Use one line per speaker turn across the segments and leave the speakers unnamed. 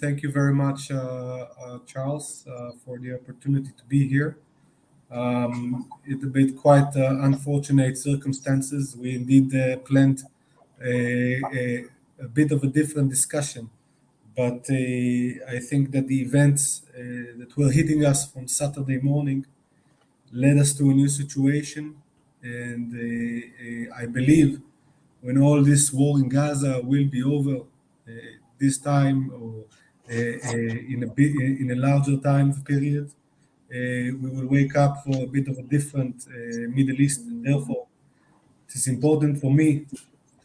Thank you very much, Charles, for the opportunity to be here. It's a bit quite unfortunate circumstances. We indeed planned a bit of a different discussion, but I think that the events that were hitting us from Saturday morning led us to a new situation, and I believe when all this war in Gaza will be over this time or in a larger time period, we will wake up for a bit of a different Middle East, and therefore it is important for me,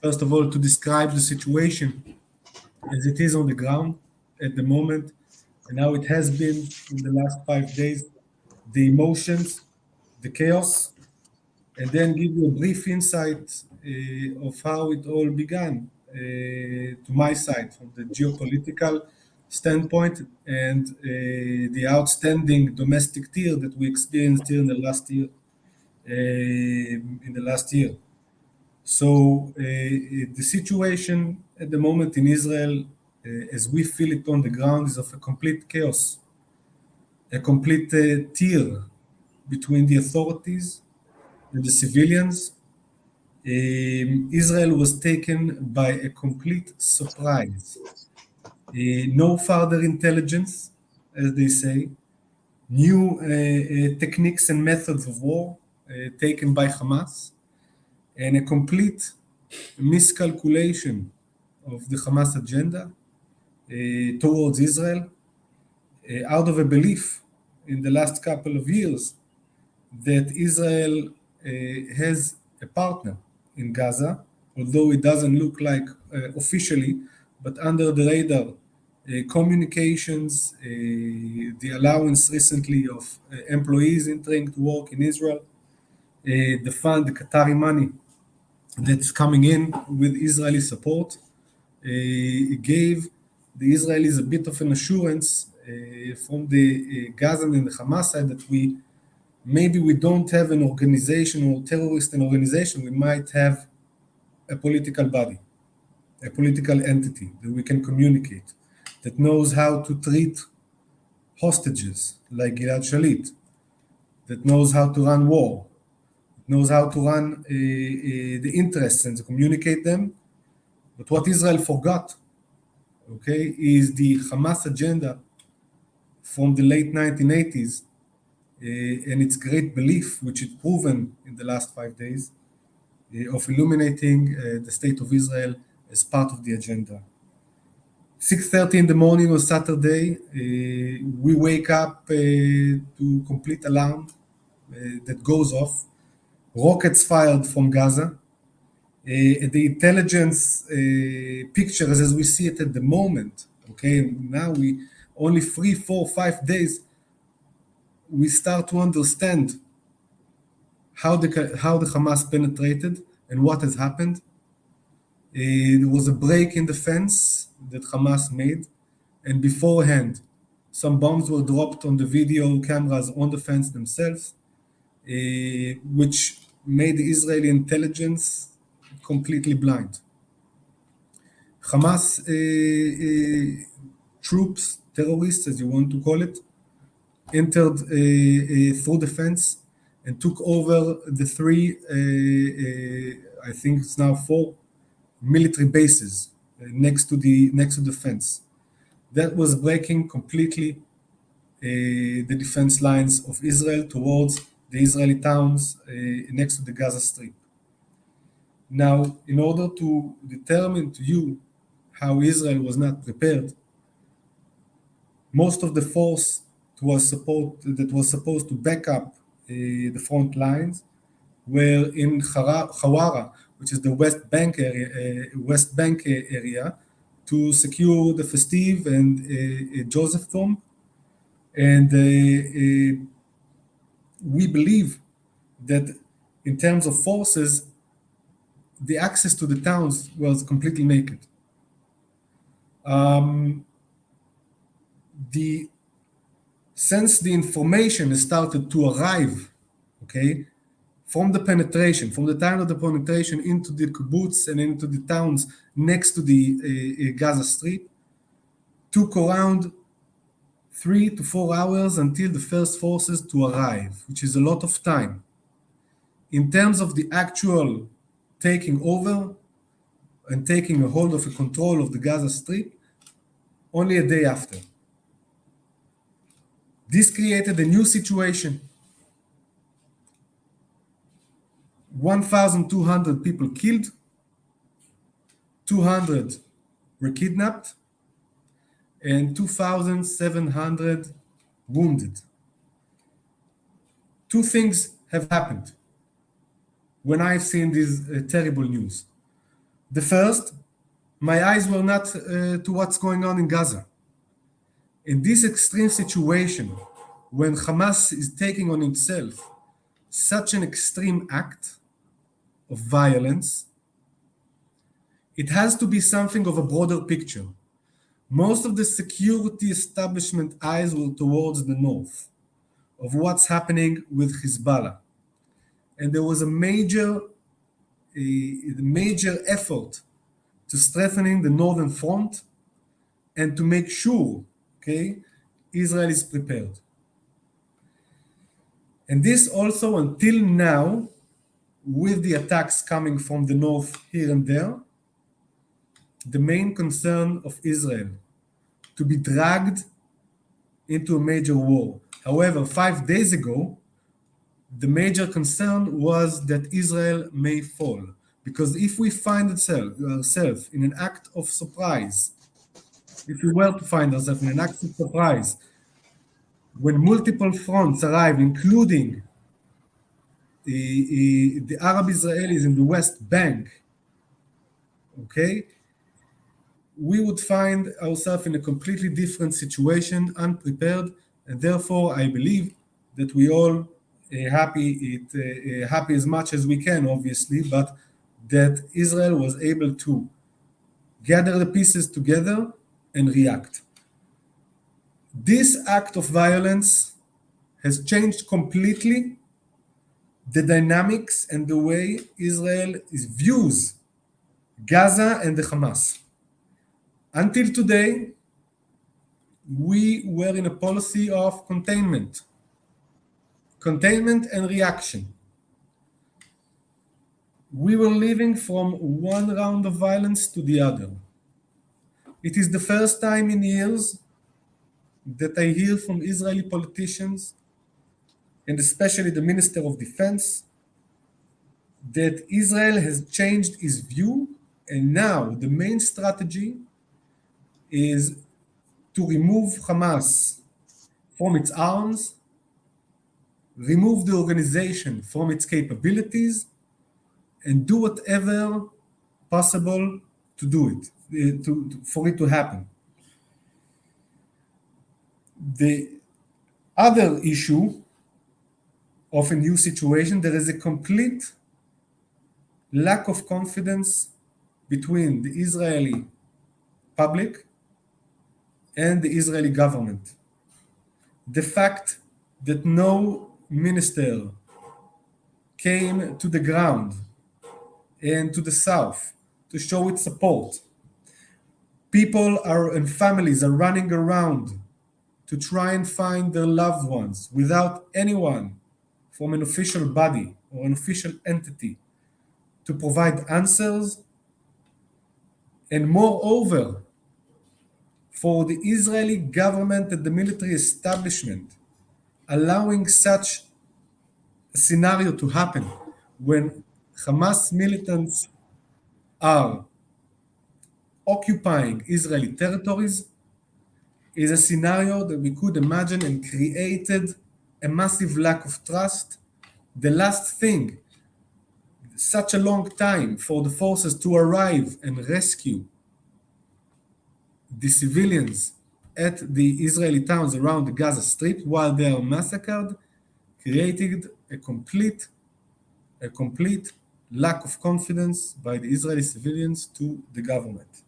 first of all, to describe the situation as it is on the ground at the moment, and how it has been in the last 5 days, the emotions, the chaos, and then give you a brief insight of how it all began to my side from the geopolitical standpoint and the outstanding domestic tear that we experienced here in the last year. So the situation at the moment in Israel, as we feel it on the ground, is of a complete chaos, a complete tear between the authorities and the civilians. Israel was taken by a complete surprise. No further intelligence, as they say, new techniques and methods of war taken by Hamas, and a complete miscalculation of the Hamas agenda towards Israel, out of a belief in the last couple of years that Israel has a partner in Gaza, although it doesn't look like officially, but under the radar, communications, the allowance recently of employees entering to work in Israel, the fund, the Qatari money that's coming in with Israeli support, gave the Israelis a bit of an assurance from the Gazan and the Hamas side that maybe we don't have an organization or terrorist organization, we might have a political body, a political entity that we can communicate, that knows how to treat hostages like Gilad Shalit, that knows how to run war, knows how to run the interests and to communicate them. But what Israel forgot, okay, is the Hamas agenda from the late 1980s, and its great belief, which it proven in the last 5 days, of illuminating the state of Israel as part of the agenda. 6:30 in the morning on Saturday, we wake up to complete alarm that goes off. Rockets fired from Gaza. The intelligence pictures as we see it at the moment, okay, now we only 3, 4, 5 days, we start to understand how the Hamas penetrated and what has happened. There was a break in the fence that Hamas made, and beforehand, some bombs were dropped on the video cameras on the fence themselves, which made the Israeli intelligence completely blind. Hamas troops, terrorists, as you want to call it, entered through the fence and took over the 3, I think it's now 4 military bases next to the fence. That was breaking completely the defense lines of Israel towards the Israeli towns next to the Gaza Strip. Now, in order to determine to you how Israel was not prepared, most of the force that was supposed to back up the front lines were in Hawara, which is the West Bank area, to secure the festive and Josephton. And we believe that in terms of forces, the access to the towns was completely naked. Since the information has started to arrive, okay, from the time of the penetration into the kibbutz and into the towns next to the Gaza Strip, took around 3 to 4 hours until the first forces to arrive, which is a lot of time. In terms of the actual taking over and taking a hold of a control of the Gaza Strip, only a day after. This created a new situation. 1,200 people killed, 200 were kidnapped, and 2,700 wounded. Two things have happened when I've seen this terrible news. The first, my eyes were not to what's going on in Gaza. In this extreme situation, when Hamas is taking on itself such an extreme act of violence, it has to be something of a broader picture. Most of the security establishment eyes were towards the north, of what's happening with Hezbollah. And there was a major effort to strengthening the northern front and to make sure, Israel is prepared. And this also until now, with the attacks coming from the north here and there, the main concern of Israel to be dragged into a major war. However, 5 days ago, the major concern was that Israel may fall. Because if we find ourselves in an act of surprise, if we were to find ourselves in an act of surprise, when multiple fronts arrive, including the Arab Israelis in the West Bank, we would find ourselves in a completely different situation, unprepared, and therefore I believe that we all happy as much as we can, obviously, but that Israel was able to gather the pieces together and react. This act of violence has changed completely the dynamics and the way Israel views Gaza and the Hamas. Until today, we were in a policy of containment and reaction. We were living from one round of violence to the other. It is the first time in years that I hear from Israeli politicians, and especially the Minister of Defense, that Israel has changed its view, and now the main strategy is to remove Hamas from its arms, remove the organization from its capabilities, and do whatever possible to do it, for it to happen. The other issue of a new situation, there is a complete lack of confidence between the Israeli public and the Israeli government. The fact that no minister came to the ground and to the south to show its support. People and families are running around to try and find their loved ones without anyone from an official body or an official entity to provide answers. And moreover, for the Israeli government and the military establishment allowing such a scenario to happen when Hamas militants are occupying Israeli territories is a scenario that we could imagine and created a massive lack of trust. The last thing, such a long time for the forces to arrive and rescue the civilians at the Israeli towns around the Gaza Strip while they are massacred, created a complete lack of confidence by the Israeli civilians to the government.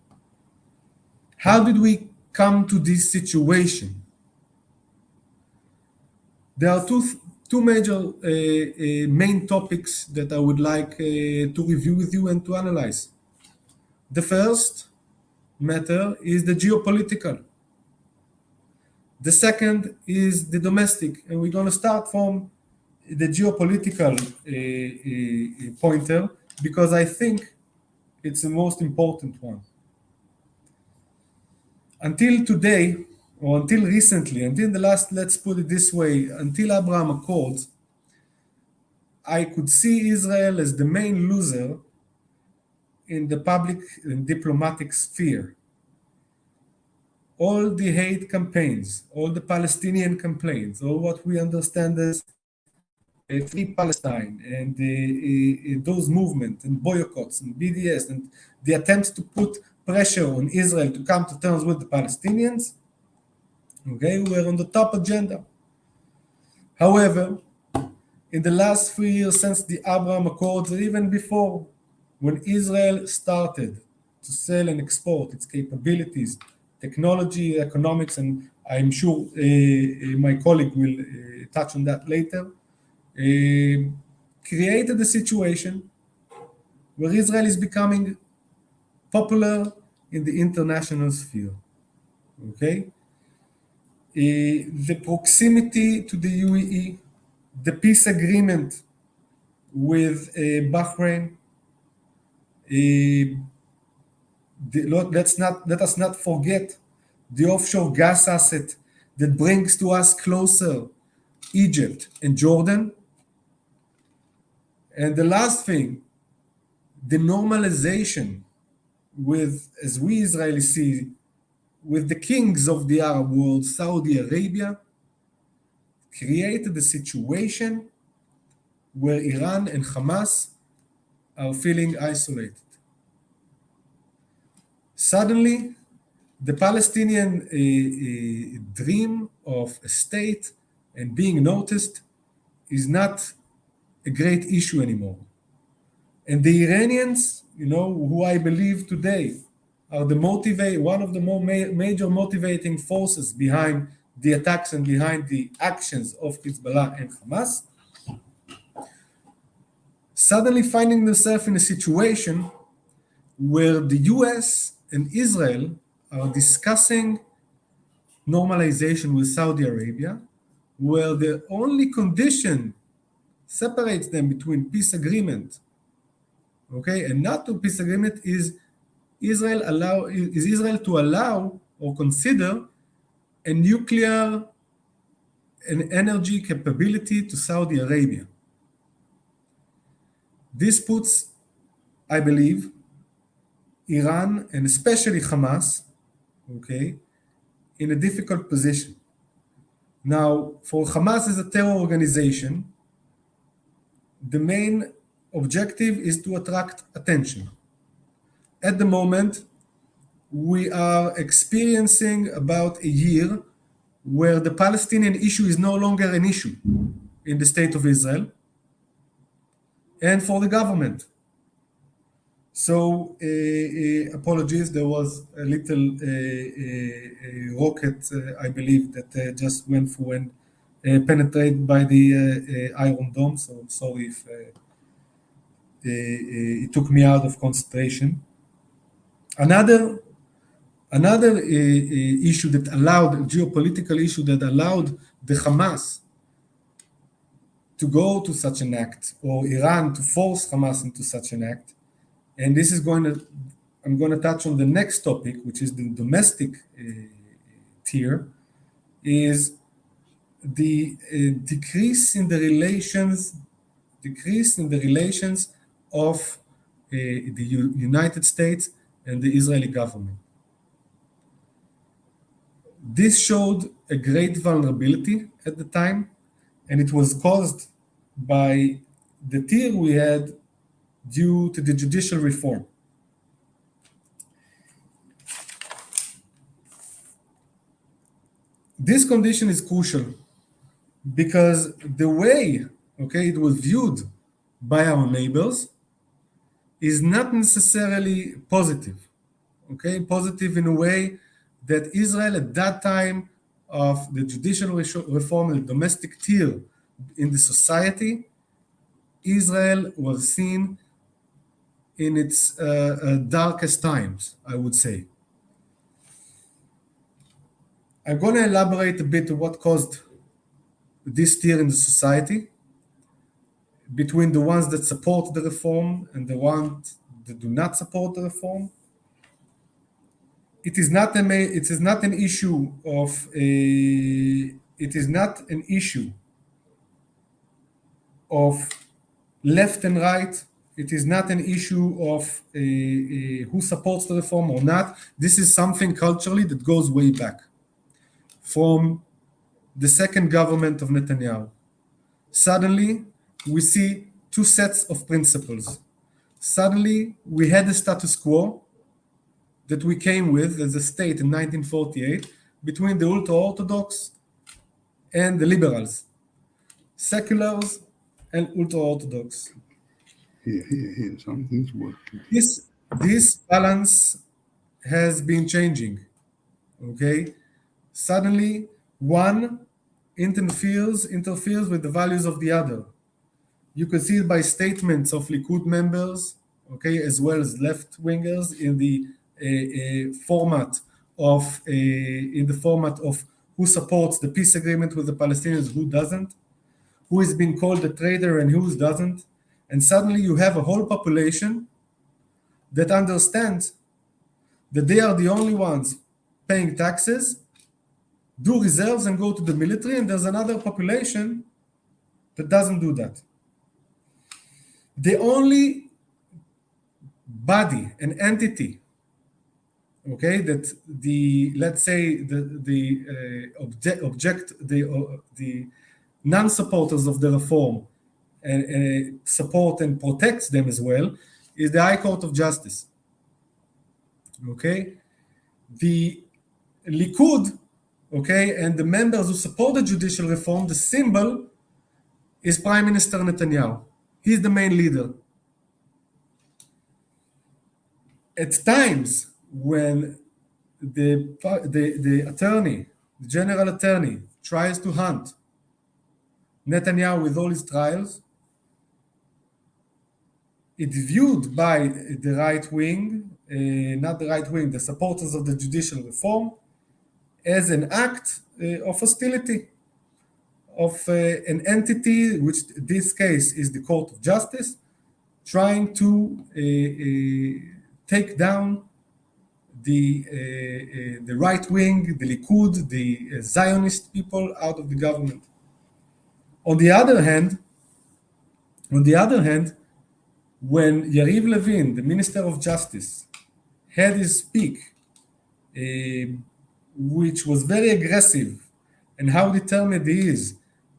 How did we come to this situation? There are two major main topics that I would like to review with you and to analyze. The first matter is the geopolitical. The second is the domestic, and we're going to start from the geopolitical pointer, because I think it's the most important one. Until today, or until recently, until the last, let's put it this way, until Abraham Accords, I could see Israel as the main loser in the public and diplomatic sphere. All the hate campaigns, all the Palestinian complaints, all what we understand as Free Palestine, and those movements and boycotts and BDS and the attempts to put pressure on Israel to come to terms with the Palestinians, okay, were on the top agenda. However, in the last 3 years since the Abraham Accords, or even before, when Israel started to sell and export its capabilities, technology, economics, and I'm sure my colleague will touch on that later, created a situation where Israel is becoming popular in the international sphere. Okay, the proximity to the UAE, the peace agreement with Bahrain. Let us not forget the offshore gas asset that brings to us closer Egypt and Jordan. And the last thing, the normalization with, as we Israelis see, with the kings of the Arab world, Saudi Arabia, created a situation where Iran and Hamas are feeling isolated. Suddenly, the Palestinian dream of a state and being noticed is not a great issue anymore. And the Iranians, who I believe today are one of the major motivating forces behind the attacks and behind the actions of Hezbollah and Hamas, suddenly finding themselves in a situation where the US and Israel are discussing normalization with Saudi Arabia, where the only condition separates them between peace agreement, okay, and not to peace agreement is Israel to allow or consider a nuclear and energy capability to Saudi Arabia. This puts, I believe, Iran and especially Hamas, okay, in a difficult position. Now, for Hamas as a terror organization, the main objective is to attract attention. At the moment, we are experiencing about a year where the Palestinian issue is no longer an issue in the state of Israel and for the government. So, apologies, there was a little rocket, I believe, that just went through and penetrated by the Iron Dome. So, sorry if it took me out of concentration. Another issue that allowed, a geopolitical issue that allowed the Hamas to go to such an act, or Iran to force Hamas into such an act, and this is I'm going to touch on the next topic, which is the domestic tier, is the decrease in the relations of the United States and the Israeli government. This showed a great vulnerability at the time, and it was caused by the tier we had due to the judicial reform. This condition is crucial because the way, okay, it was viewed by our neighbors is not necessarily positive, okay, positive in a way that Israel at that time of the judicial reform and domestic tier in the society, Israel was seen in its darkest times, I would say. I'm going to elaborate a bit on what caused this stir in the society between the ones that support the reform and the ones that do not support the reform. It is not an issue of it is not an issue of left and right. It is not an issue of who supports the reform or not. This is something culturally that goes way back from the second government of Netanyahu. Suddenly, we see two sets of principles. Suddenly, we had the status quo that we came with as a state in 1948 between the ultra-Orthodox and the liberals, seculars and ultra-Orthodox.
Here, something's working.
This balance has been changing, okay? Suddenly, one interferes with the values of the other. You can see it by statements of Likud members, okay, as well as left-wingers in the format of who supports the peace agreement with the Palestinians, who doesn't, who is being called a traitor and who doesn't. And suddenly you have a whole population that understands that they are the only ones paying taxes, do reserves and go to the military, and there's another population that doesn't do that. The only body, an entity, okay, that the non-supporters of the reform and support and protects them as well, is the High Court of Justice. Okay, the Likud, okay, and the members who support the judicial reform, the symbol is Prime Minister Netanyahu. He's the main leader. At times when the attorney, the general attorney, tries to hunt Netanyahu with all his trials, it's viewed by the right wing, not the right wing, the supporters of the judicial reform, as an act of hostility of an entity, which in this case is the Court of Justice, trying to take down the right wing, the Likud, the Zionist people out of the government. On the other hand, when Yariv Levin, the Minister of Justice, had his speak, which was very aggressive, and how determined he is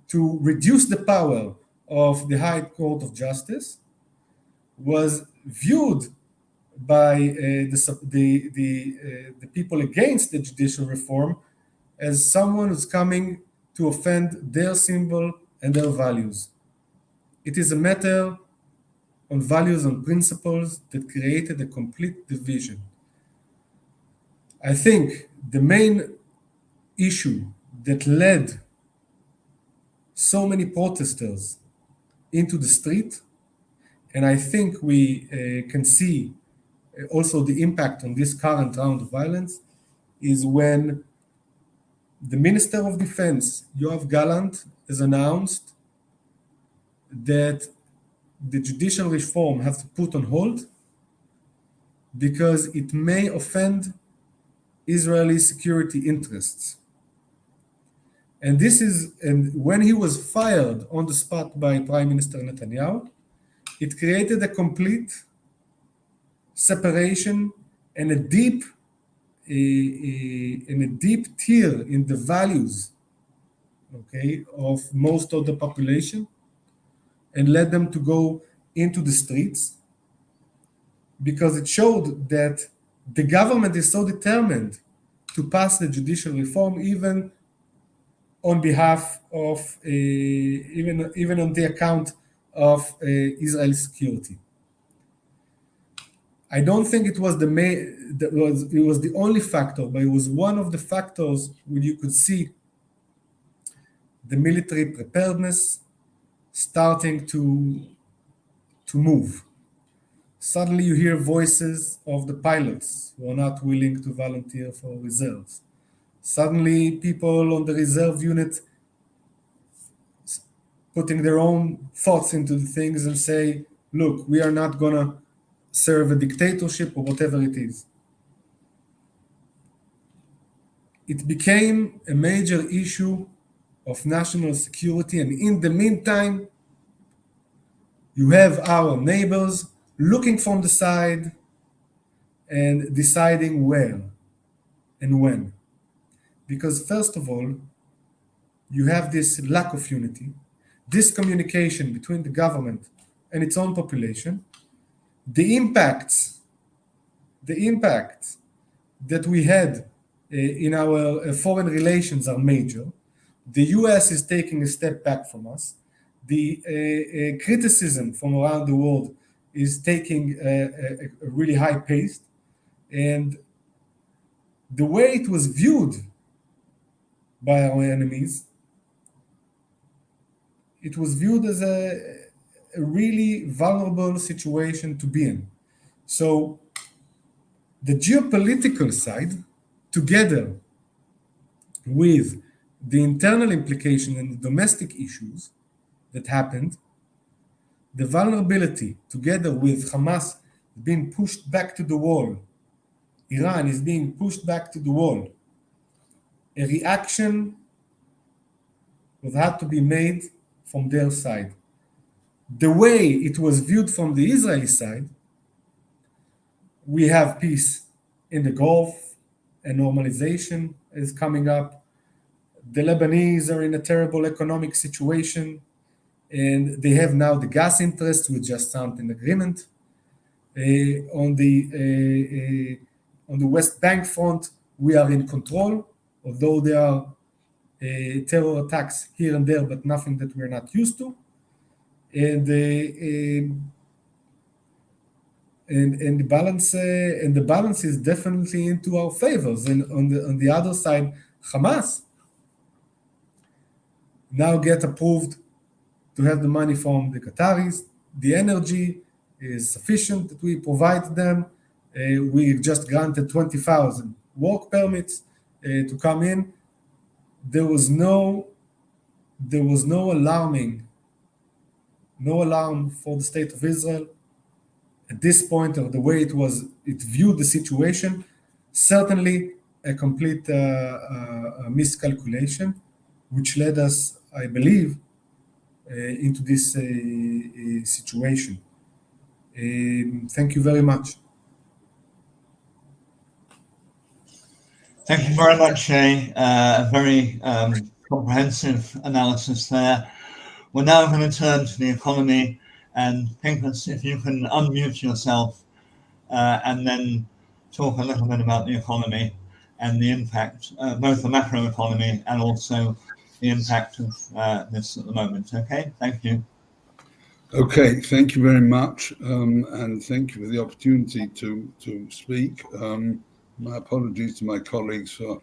to reduce the power of the High Court of Justice, was viewed by the people against the judicial reform as someone who's coming to offend their symbol and their values. It is a matter on values and principles that created a complete division. I think the main issue that led so many protesters into the street, and I think we can see also the impact on this current round of violence, is when the Minister of Defense, Yoav Gallant, has announced that the judicial reform has to put on hold because it may offend Israeli security interests. And when he was fired on the spot by Prime Minister Netanyahu, it created a complete separation and a deep tear in the values, okay, of most of the population, and led them to go into the streets, because it showed that the government is so determined to pass the judicial reform, even on behalf of even on the account of Israel's security. I don't think it was it was the only factor, but it was one of the factors where you could see the military preparedness starting to move. Suddenly you hear voices of the pilots who are not willing to volunteer for reserves. Suddenly, people on the reserve unit putting their own thoughts into the things and say, look, we are not going to serve a dictatorship or whatever it is. It became a major issue of national security, and in the meantime, you have our neighbors looking from the side and deciding where and when. Because first of all, you have this lack of unity, discommunication between the government and its own population. The impacts that we had in our foreign relations are major. The US is taking a step back from us. The criticism from around the world is taking a really high pace. And the way it was viewed by our enemies, it was viewed as a really vulnerable situation to be in. So the geopolitical side, together with the internal implication and the domestic issues that happened, the vulnerability, together with Hamas being pushed back to the wall, Iran is being pushed back to the wall, a reaction would have to be made from their side. The way it was viewed from the Israeli side, we have peace in the Gulf, and normalisation is coming up. The Lebanese are in a terrible economic situation, and they have now the gas interests. We just signed an agreement. On the West Bank front, we are in control, although there are terror attacks here and there, but nothing that we're not used to. And the balance is definitely into our favors. And on the other side, Hamas now get approved to have the money from the Qataris. The energy is sufficient that we provide them. We just granted 20,000 work permits to come in. There was no alarm for the state of Israel at this point, or the way it viewed the situation. Certainly a complete miscalculation, which led us, I believe, into this situation. Thank you very much.
Thank you very much, Shay. A very comprehensive analysis there. We're now going to turn to the economy, and Pinchas, if you can unmute yourself and then talk a little bit about the economy and the impact, both the macroeconomy and also the impact of this at the moment. Okay, thank you.
Okay, thank you very much, and thank you for the opportunity to speak. My apologies to my colleagues for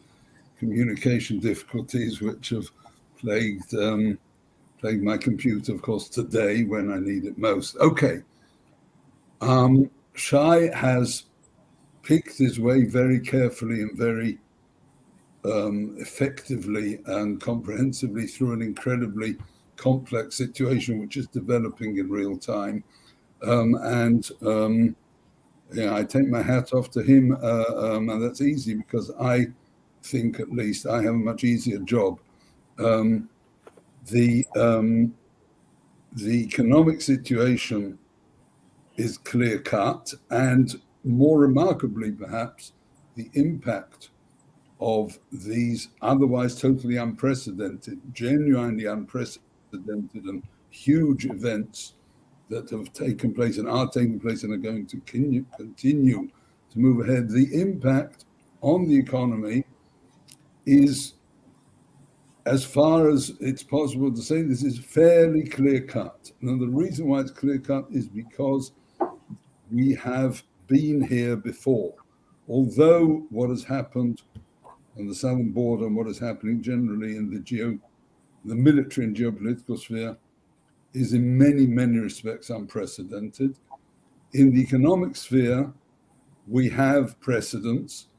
communication difficulties, which have plagued my computer, of course, today when I need it most. Okay, Shay has picked his way very carefully and very effectively and comprehensively through an incredibly complex situation which is developing in real time. I take my hat off to him, and that's easy because I think at least I have a much easier job. The economic situation is clear cut, and more remarkably, perhaps, the impact of these otherwise totally unprecedented, genuinely unprecedented and huge events that have taken place and are taking place and are going to continue to move ahead. The impact on the economy is, as far as it's possible to say, this is fairly clear cut. Now, the reason why it's clear cut is because we have been here before. Although what has happened on the southern border and what is happening generally in the military and geopolitical sphere is in many, many respects unprecedented. In the economic sphere, we have precedents.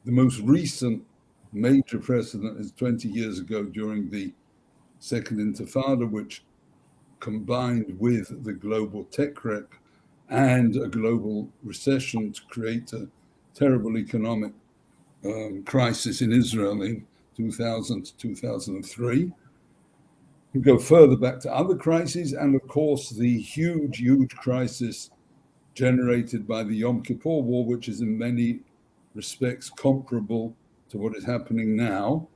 The most recent major precedent is 20 years ago during the Second Intifada, which combined with the global tech wreck and a global recession to create a terrible economic crisis in Israel in 2000 to 2003. We go further back to other crises, and of course, the huge crisis generated by the Yom Kippur War, which is in many respects comparable to what is happening now.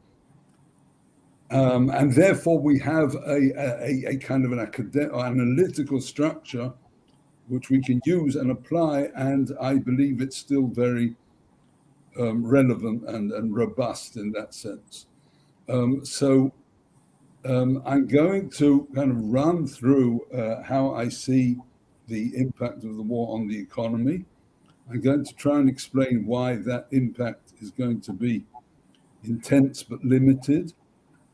And therefore, we have a kind of an analytical structure which we can use and apply, and I believe it's still very relevant and robust in that sense. So I'm going to kind of run through how I see the impact of the war on the economy. I'm going to try and explain why that impact is going to be intense but limited,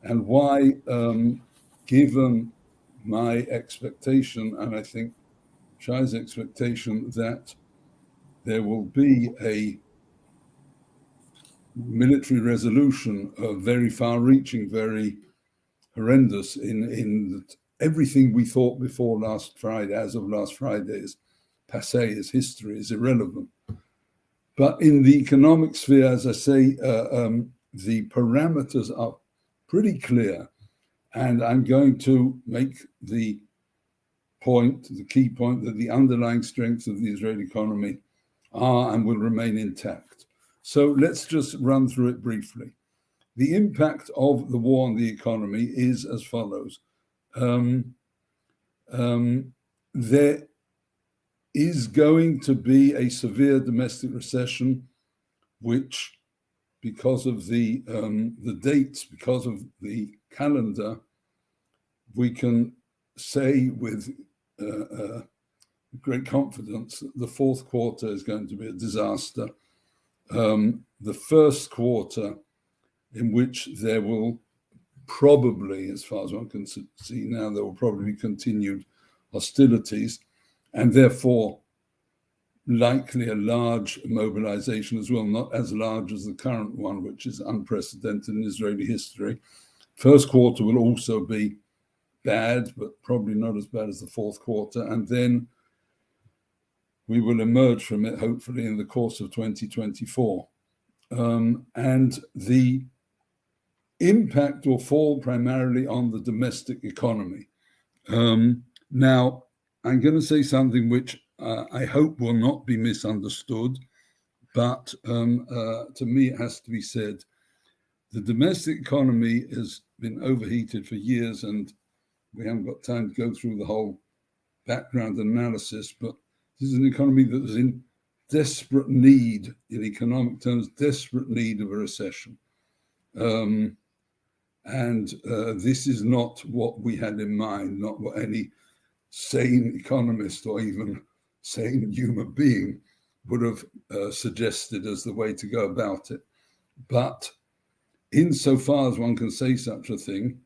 and why, given my expectation, and I think Shay's expectation, that there will be a military resolution, very far-reaching, very horrendous in everything we thought before last Friday, as of last Friday, is passé, is history, is irrelevant. But in the economic sphere, as I say, the parameters are pretty clear. And I'm going to make the key point, that the underlying strengths of the Israeli economy are and will remain intact. So let's just run through it briefly. The impact of the war on the economy is as follows. There is going to be a severe domestic recession, which, because of the dates, because of the calendar, we can say with great confidence that the fourth quarter is going to be a disaster. The first quarter, in which there will probably, as far as one can see now, there will probably be continued hostilities, and therefore likely a large mobilization as well, not as large as the current one, which is unprecedented in Israeli history. First quarter will also be bad, but probably not as bad as the fourth quarter. And then we will emerge from it, hopefully, in the course of 2024. And the impact will fall primarily on the domestic economy. Now, I'm going to say something which I hope will not be misunderstood, but to me it has to be said. The domestic economy has been overheated for years, and we haven't got time to go through the whole background analysis, but this is an economy that was in desperate need, in economic terms, desperate need of a recession. And this is not what we had in mind, not what any sane economist or even sane human being would have suggested as the way to go about it. But insofar as one can say such a thing,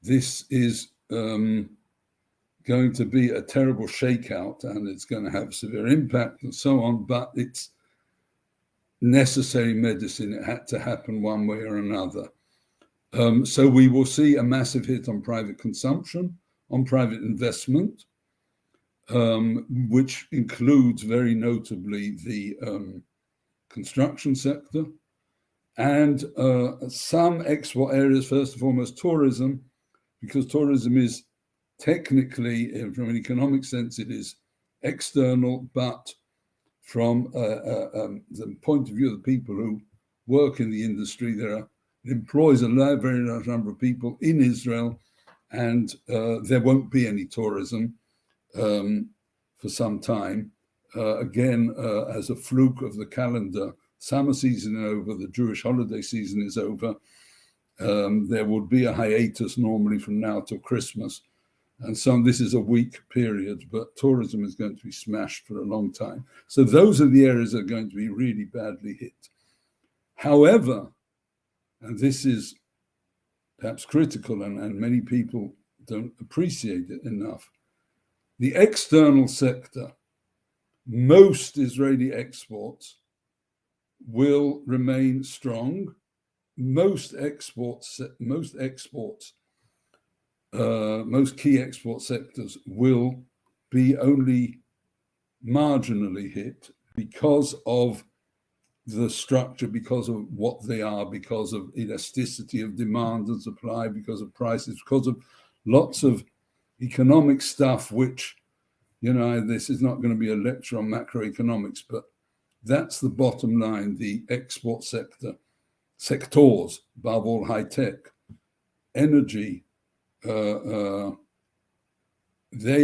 this is going to be a terrible shakeout, and it's going to have severe impact and so on, but it's necessary medicine. It had to happen one way or another. So we will see a massive hit on private consumption, on private investment, which includes very notably the construction sector, and some export areas, first and foremost tourism, because tourism is technically, from an economic sense, it is external, but from the point of view of the people who work in the industry, it employs a very large number of people in Israel, and there won't be any tourism for some time. Again, as a fluke of the calendar, summer season is over, the Jewish holiday season is over. There would be a hiatus normally from now till Christmas. And so this is a weak period, but tourism is going to be smashed for a long time. So those are the areas that are going to be really badly hit. However, and this is perhaps critical, and many people don't appreciate it enough, the external sector, most Israeli exports will remain strong. Most key export sectors will be only marginally hit because of the structure, because of what they are, because of elasticity of demand and supply, because of prices, because of lots of economic stuff, which, this is not going to be a lecture on macroeconomics, but that's the bottom line. The export sectors, above all high tech, energy, they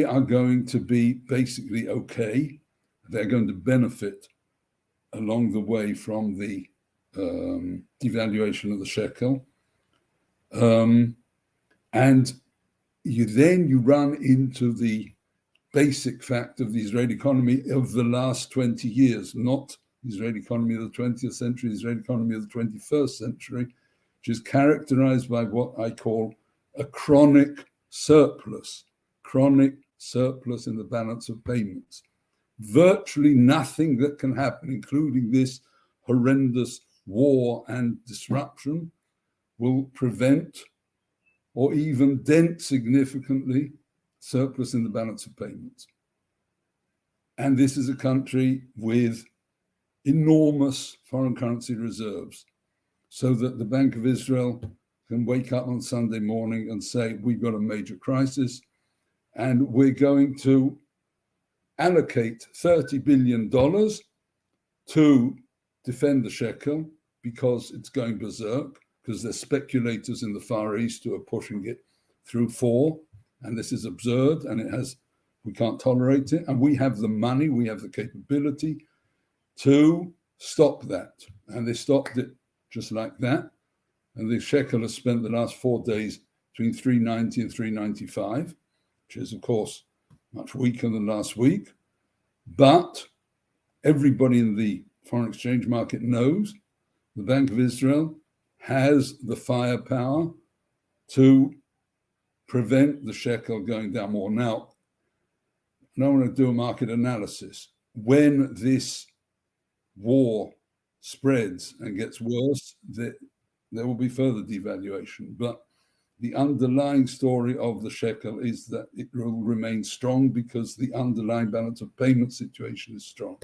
are going to be basically okay. They're going to benefit along the way from the devaluation of the shekel. And you run into the basic fact of the Israeli economy of the last 20 years, not the Israeli economy of the 20th century, the Israeli economy of the 21st century, which is characterized by what I call a chronic surplus in the balance of payments. Virtually nothing that can happen, including this horrendous war and disruption, will prevent or even dent significantly surplus in the balance of payments. And this is a country with enormous foreign currency reserves, so that the Bank of Israel can wake up on Sunday morning and say, we've got a major crisis, and we're going to allocate $30 billion to defend the shekel because it's going berserk, because there's speculators in the Far East who are pushing it through 4, and this is absurd, and we can't tolerate it, and we have the money, we have the capability to stop that. And they stopped it just like that. And the shekel has spent the last 4 days between 390 and 395, which is, of course, much weaker than last week. But everybody in the foreign exchange market knows the Bank of Israel has the firepower to prevent the shekel going down more. Now, I don't want to do a market analysis. When this war spreads and gets worse, there will be further devaluation. But the underlying story of the shekel is that it will remain strong because the underlying balance of payment situation is strong.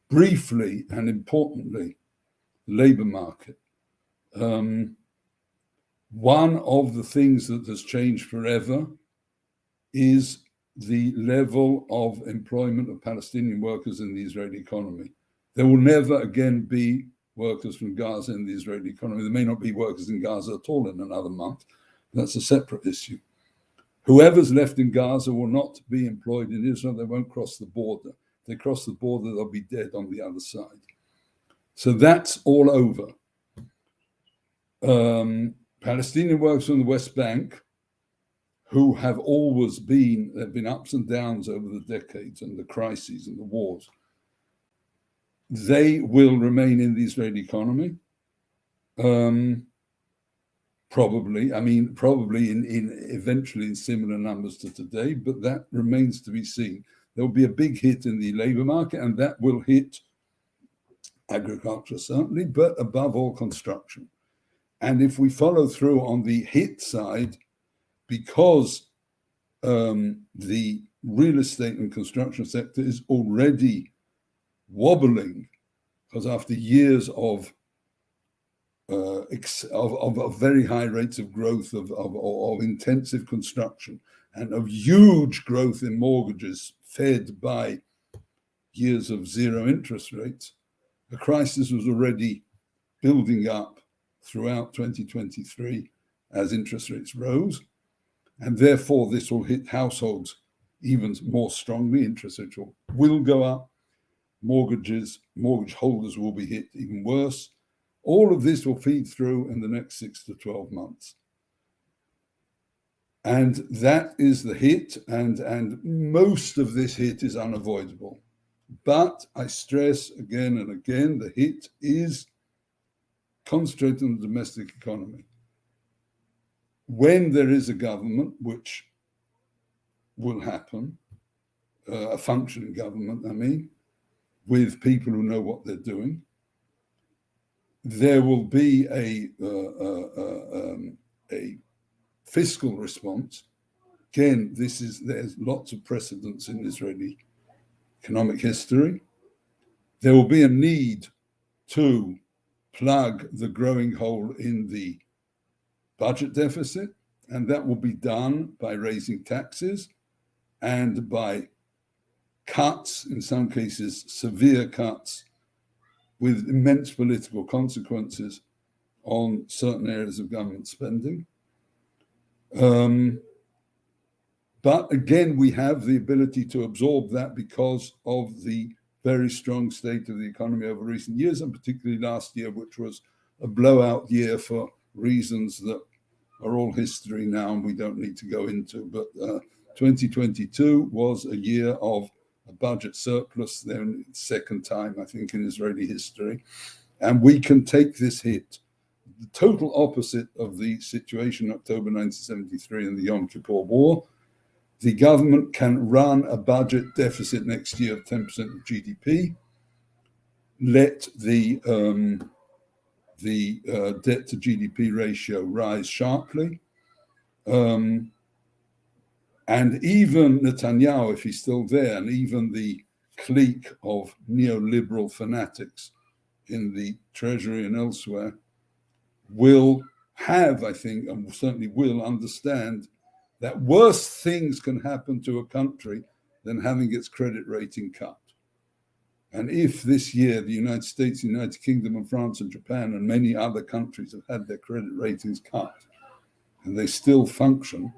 Briefly and importantly, the labor market. One of the things that has changed forever is the level of employment of Palestinian workers in the Israeli economy. There will never again be workers from Gaza in the Israeli economy. There may not be workers in Gaza at all in another month. That's a separate issue. Whoever's left in Gaza will not be employed in Israel. They won't cross the border. If they cross the border, they'll be dead on the other side. So that's all over. Palestinian workers from the West Bank, who have always been, there have been ups and downs over the decades and the crises and the wars, they will remain in the Israeli economy. Probably eventually in similar numbers to today, but that remains to be seen. There will be a big hit in the labor market, and that will hit agriculture certainly, but above all construction. And if we follow through on the hit side, because the real estate and construction sector is already wobbling, because after years of very high rates of growth of intensive construction and of huge growth in mortgages fed by years of zero interest rates, the crisis was already building up throughout 2023 as interest rates rose, and therefore this will hit households even more strongly. Interest rates will go up, mortgage holders will be hit even worse. All of this will feed through in the next 6 to 12 months. And that is the hit, and most of this hit is unavoidable. But I stress again and again, the hit is concentrated on the domestic economy. When there is a government, which will happen, a functioning government, with people who know what they're doing, there will be a fiscal response. Again, there's lots of precedents in Israeli economic history. There will be a need to plug the growing hole in the budget deficit, and that will be done by raising taxes and by cuts, in some cases severe cuts, with immense political consequences on certain areas of government spending. But again, we have the ability to absorb that because of the very strong state of the economy over recent years, and particularly last year, which was a blowout year for reasons that are all history now and we don't need to go into. But 2022 was a year of a budget surplus, then second time, I think, in Israeli history. And we can take this hit, the total opposite of the situation in October 1973 and the Yom Kippur War. The government can run a budget deficit next year of 10% of GDP, let the debt to GDP ratio rise sharply. And even Netanyahu, if he's still there, and even the clique of neoliberal fanatics in the Treasury and elsewhere will have, I think, and certainly will understand that worse things can happen to a country than having its credit rating cut. And if this year the United States, the United Kingdom, and France and Japan and many other countries have had their credit ratings cut, and they still function,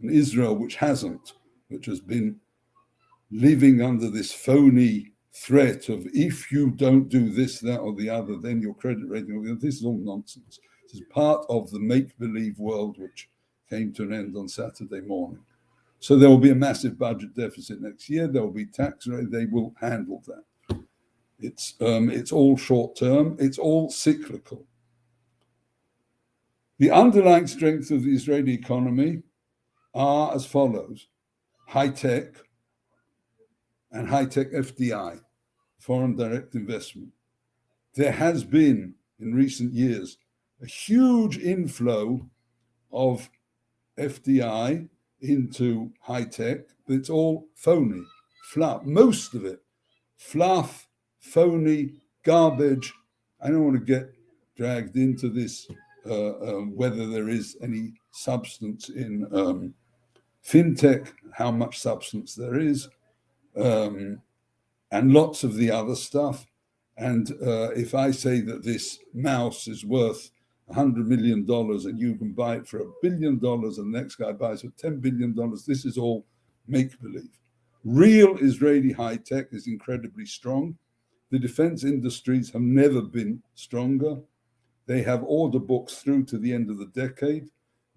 and Israel, which hasn't, which has been living under this phony threat of if you don't do this, that, or the other, then your credit rating will go. This is all nonsense. This is part of the make-believe world which came to an end on Saturday morning. So there will be a massive budget deficit next year. There will be tax rate. They will handle that. It's all short term. It's all cyclical. The underlying strengths of the Israeli economy are as follows: high tech and high tech FDI, foreign direct investment. There has been in recent years a huge inflow of FDI into high tech, but it's all phony, fluff, most of it, fluff, phony, garbage. I don't want to get dragged into this, whether there is any substance in fintech, how much substance there is, and lots of the other stuff. And if I say that this mouse is worth $100 million and you can buy it for $1 billion and the next guy buys it for $10 billion, this is all make-believe. Real Israeli high tech is incredibly strong. The defense industries have never been stronger. They have order books through to the end of the decade.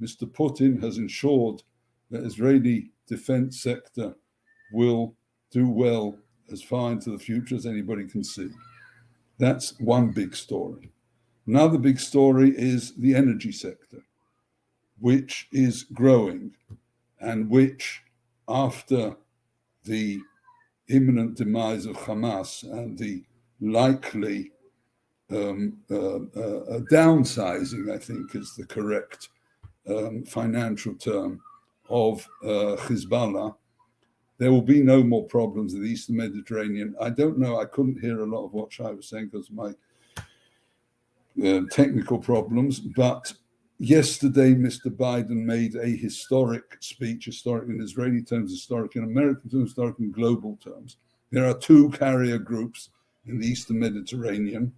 Mr. Putin has ensured that Israeli defense sector will do well as far into the future as anybody can see. That's one big story. Another big story is the energy sector, which is growing and which, after the imminent demise of Hamas and the likely downsizing, I think is the correct financial term, of Hezbollah, there will be no more problems in the Eastern Mediterranean. I don't know, I couldn't hear a lot of what Shay was saying because of my technical problems, but yesterday Mr. Biden made a historic speech, historic in Israeli terms, historic in American terms, historic in global terms. There are two carrier groups in the Eastern Mediterranean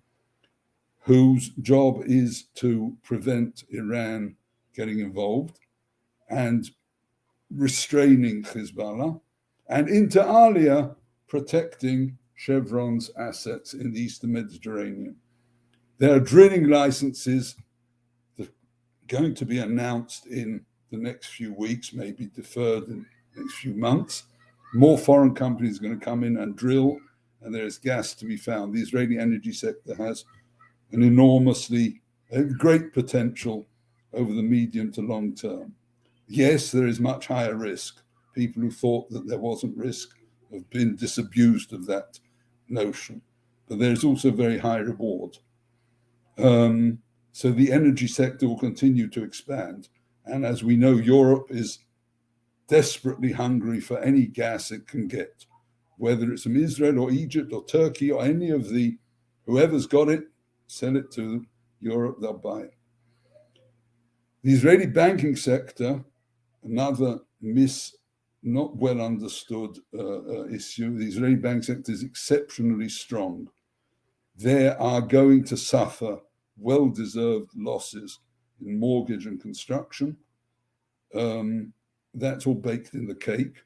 whose job is to prevent Iran getting involved and restraining Hezbollah, and inter alia protecting Chevron's assets in the Eastern Mediterranean. There are drilling licenses that are going to be announced in the next few weeks, maybe deferred in the next few months. More foreign companies are going to come in and drill, and there is gas to be found. The Israeli energy sector has an enormously great potential over the medium to long term. Yes, there is much higher risk. People who thought that there wasn't risk have been disabused of that notion. But there is also very high reward. So the energy sector will continue to expand. And as we know, Europe is desperately hungry for any gas it can get, whether it's from Israel or Egypt or Turkey or any of the, whoever's got it, sell it to Europe, they'll buy it. The Israeli banking sector, another not well understood issue. The Israeli banking sector is exceptionally strong. They are going to suffer well-deserved losses in mortgage and construction. That's all baked in the cake,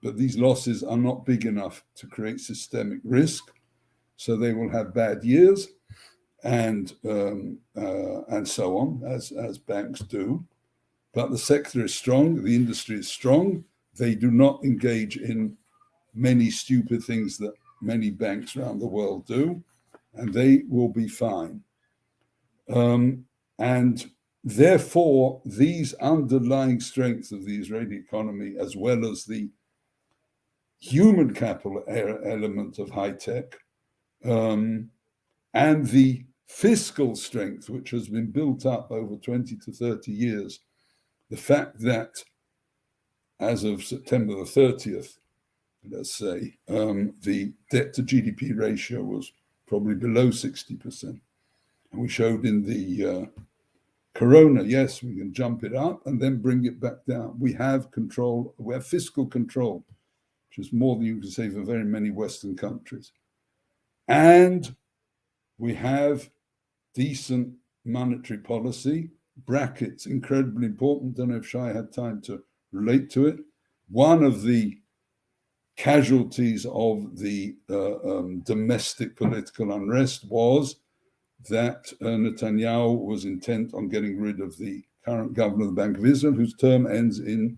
but these losses are not big enough to create systemic risk, so they will have bad years, and so on, as banks do. But the sector is strong, the industry is strong. They do not engage in many stupid things that many banks around the world do, and they will be fine. And therefore, these underlying strengths of the Israeli economy, as well as the human capital element of high tech, and the fiscal strength, which has been built up over 20 to 30 years, the fact that as of September the 30th, let's say, the debt to GDP ratio was probably below 60%. And we showed in the Corona, yes, we can jump it up and then bring it back down. We have control, we have fiscal control, which is more than you can say for very many Western countries. And we have decent monetary policy, brackets, incredibly important. Don't know if Shay had time to relate to it. One of the casualties of the domestic political unrest was that Netanyahu was intent on getting rid of the current governor of the Bank of Israel, whose term ends in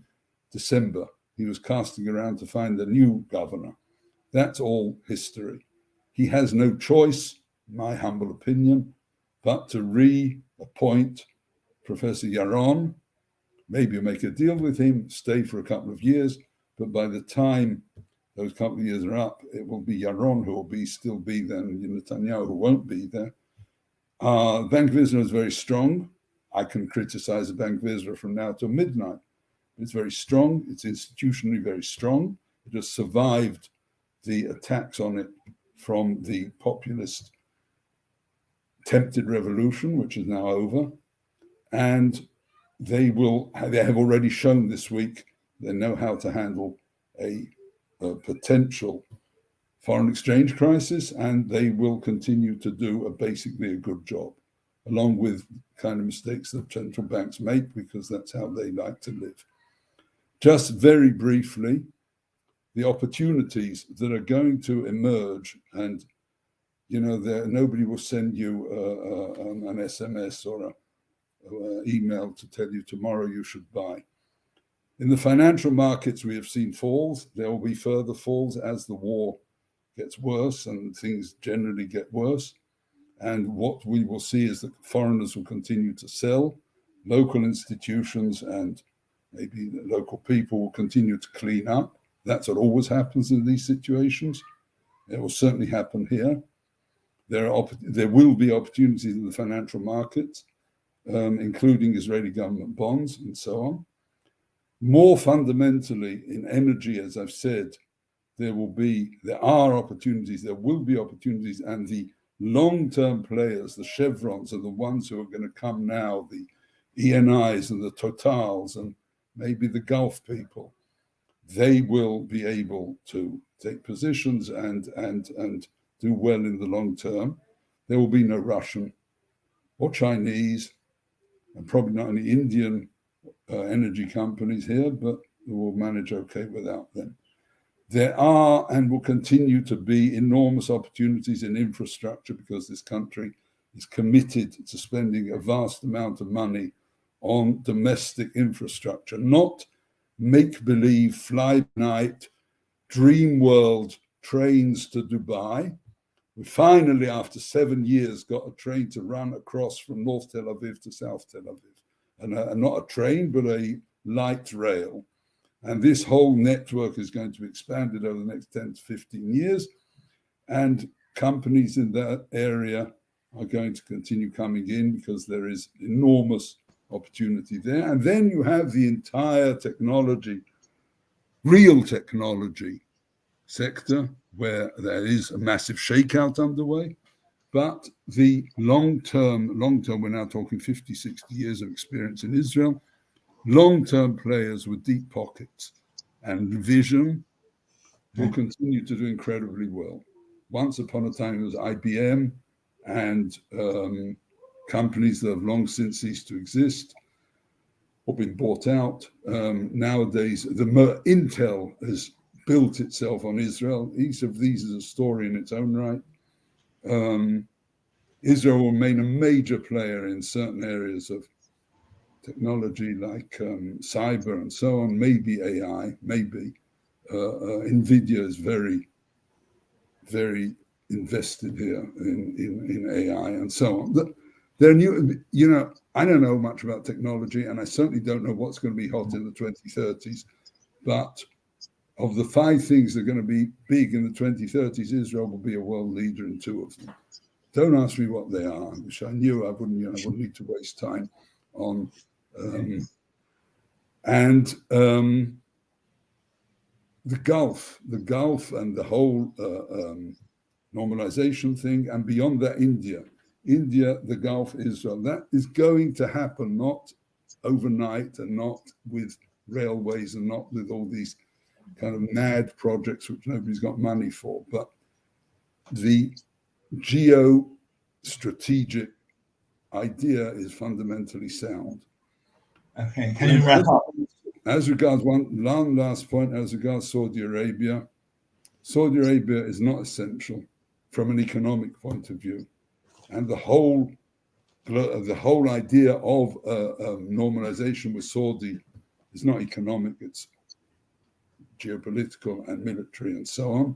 December. He was casting around to find a new governor. That's all history. He has no choice, my humble opinion, but to reappoint Professor Yaron. Maybe make a deal with him, stay for a couple of years, but by the time those couple of years are up, it will be Yaron who will still be there, and Netanyahu who won't be there. The Bank of Israel is very strong. I can criticize the Bank of Israel from now till midnight. It's very strong. It's institutionally very strong. It has survived the attacks on it from the populist attempted revolution, which is now over. And they have already shown this week they know how to handle a potential foreign exchange crisis, and they will continue to do basically a good job, along with kind of mistakes that central banks make, because that's how they like to live. Just very briefly, the opportunities that are going to emerge, and nobody will send you an SMS or an email to tell you tomorrow you should buy. In the financial markets, we have seen falls. There will be further falls as the war gets worse and things generally get worse. And what we will see is that foreigners will continue to sell. Local institutions and maybe the local people will continue to clean up. That's what always happens in these situations. It will certainly happen here. There will be opportunities in the financial markets, including Israeli government bonds and so on. More fundamentally, in energy, as I've said, there are opportunities, there will be opportunities, and the long-term players, the Chevrons, are the ones who are going to come now, the ENIs and the Totals and maybe the Gulf people. They will be able to take positions and do well in the long term. There will be no Russian or Chinese, and probably not any Indian energy companies here, but we'll manage okay without them. There are and will continue to be enormous opportunities in infrastructure, because this country is committed to spending a vast amount of money on domestic infrastructure, not make-believe, fly-by-night, dream world trains to Dubai. We finally, after 7 years, got a train to run across from North Tel Aviv to South Tel Aviv. And not a train, but a light rail. And this whole network is going to be expanded over the next 10 to 15 years. And companies in that area are going to continue coming in because there is enormous opportunity there. And then you have the entire technology, real technology sector, where there is a massive shakeout underway. But the long-term, we're now talking 50, 60 years of experience in Israel, long-term players with deep pockets and vision will continue to do incredibly well. Once upon a time, it was IBM and companies that have long since ceased to exist or been bought out. Nowadays, Intel has built itself on Israel. Each of these is a story in its own right. Israel will remain a major player in certain areas of technology like cyber and so on, maybe AI, maybe. NVIDIA is very, very invested here in AI and so on. They're new, I don't know much about technology, and I certainly don't know what's going to be hot in the 2030s, but of the 5 things that are going to be big in the 2030s, Israel will be a world leader in 2 of them. Don't ask me what they are, which I knew I wouldn't need to waste time on. The Gulf and the whole normalization thing, and beyond that, India, the Gulf, Israel, that is going to happen, not overnight and not with railways and not with all these kind of mad projects which nobody's got money for, but the geo-strategic idea is fundamentally sound.
Okay, can you wrap up?
As regards one last point, as regards Saudi Arabia is not essential from an economic point of view, and the whole idea of normalization with Saudi is not economic; it's geopolitical and military and so on.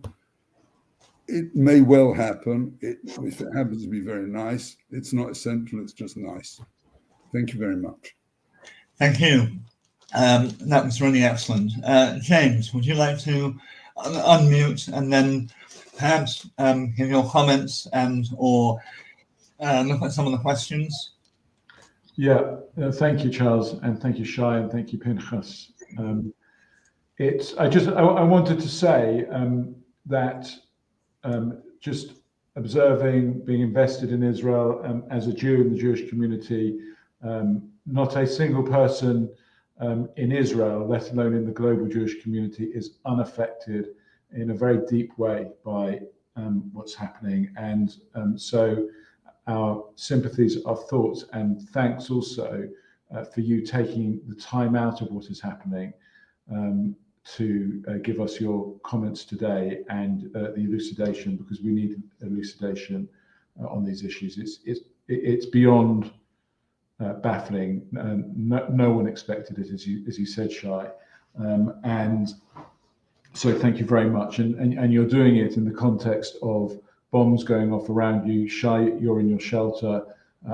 It may well happen. If it happens to be very nice, it's not essential. It's just nice. Thank you very much.
Thank you. That was really excellent. James, would you like to unmute and then perhaps give your comments or look at some of the questions?
Yeah, thank you, Charles, and thank you, Shay, and thank you, Pinchas. I wanted to say that just observing, being invested in Israel as a Jew in the Jewish community, not a single person in Israel, let alone in the global Jewish community, is unaffected in a very deep way by what's happening. And so our sympathies, our thoughts, and thanks also for you taking the time out of what is happening to give us your comments today and the elucidation, because we need elucidation on these issues. It's beyond baffling. No one expected it, as you said, Shay. And so thank you very much. And you're doing it in the context of bombs going off around you. Shay, you're in your shelter,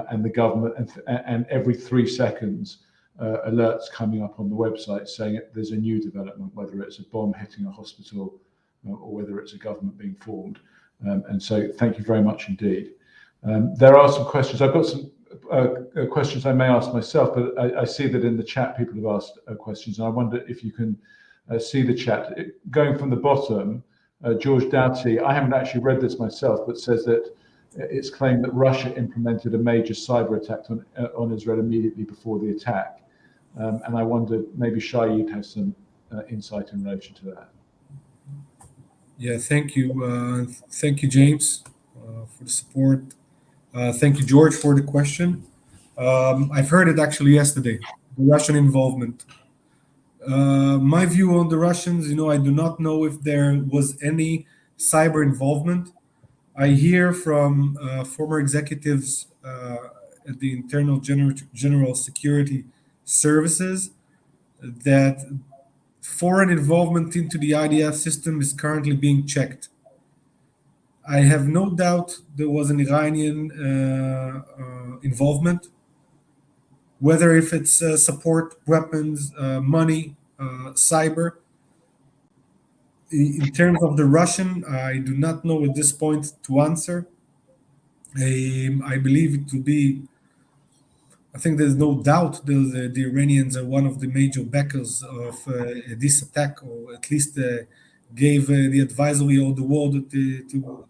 and the government, and every 3 seconds, alerts coming up on the website saying there's a new development, whether it's a bomb hitting a hospital or whether it's a government being formed. And so thank you very much indeed. There are some questions. I've got some questions I may ask myself, but I see that in the chat people have asked questions, and I wonder if you can see the chat. Going from the bottom, George Doughty, I haven't actually read this myself, but says that it's claimed that Russia implemented a major cyber attack on Israel immediately before the attack. And I wondered, maybe Shay, you'd have some insight in relation to that.
Yeah, thank you. Thank you, James, for the support. Thank you, George, for the question. I've heard it actually yesterday, the Russian involvement. My view on the Russians, I do not know if there was any cyber involvement. I hear from former executives at the Internal General Security Services that foreign involvement into the IDF system is currently being checked. I have no doubt there was an Iranian involvement, whether if it's support, weapons, money, cyber. In terms of the Russian, I do not know at this point to answer. I believe it to be. I think there's no doubt the Iranians are one of the major backers of this attack, or at least gave the advisory or the word to